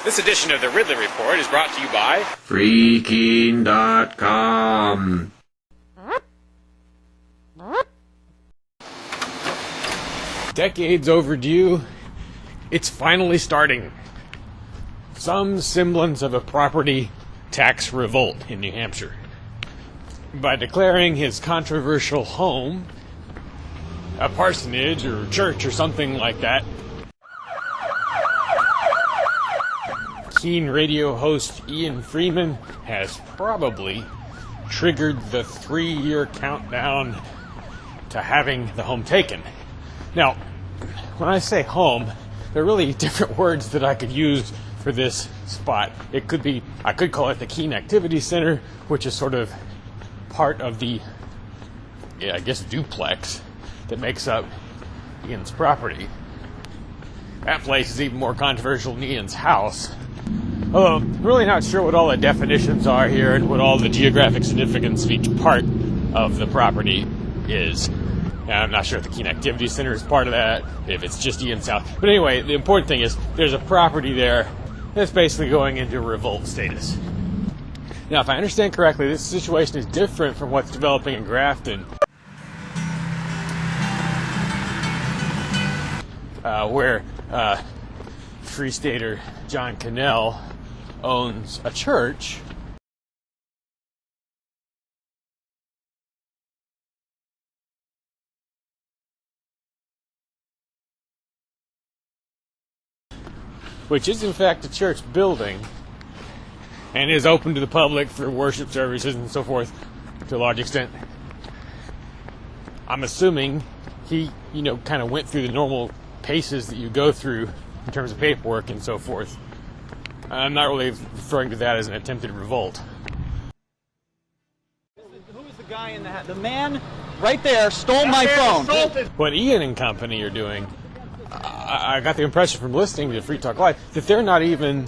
This edition of the Ridley Report is brought to you by Freaking.com. Decades overdue, it's finally starting. Some semblance of a property tax revolt in New Hampshire. By declaring his controversial home a parsonage or church or something like that, keen radio host Ian Freeman has probably triggered the 3-year countdown to having the home taken. Now, when I say home, there are really different words that I could use for this spot. I could call it the Keene Activity Center, which is sort of part of the, duplex that makes up Ian's property. That place is even more controversial than Ian's house. Although, I'm really not sure what all the definitions are here and what all the geographic significance of each part of the property is. And I'm not sure if the Keene Activity Center is part of that, if it's just Ian's house. But anyway, the important thing is there's a property there that's basically going into revolt status. Now, if I understand correctly, this situation is different from what's developing in Grafton, where Free Stater John Cannell owns a church which is in fact a church building and is open to the public for worship services and so forth to a large extent. I'm assuming he, kind of went through the normal paces that you go through in terms of paperwork and so forth. I'm not really referring to that as an attempted revolt. Who is the guy in the hat? The man right there stole my phone. What Ian and company are doing, I got the impression from listening to Free Talk Live that they're not even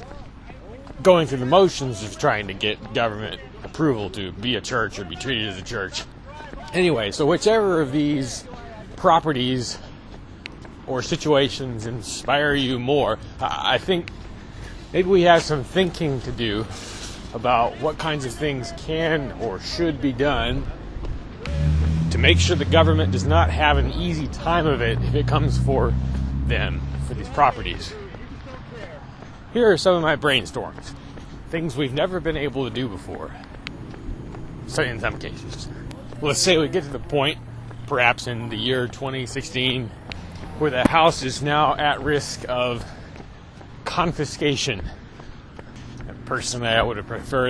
going through the motions of trying to get government approval to be a church or be treated as a church. Anyway, so whichever of these properties or situations inspire you more, I think maybe we have some thinking to do about what kinds of things can or should be done to make sure the government does not have an easy time of it if it comes for them, for these properties. Here are some of my brainstorms. Things we've never been able to do before. So in some cases. Let's say we get to the point, perhaps in the year 2016, where the house is now at risk of confiscation. And personally, I would have preferred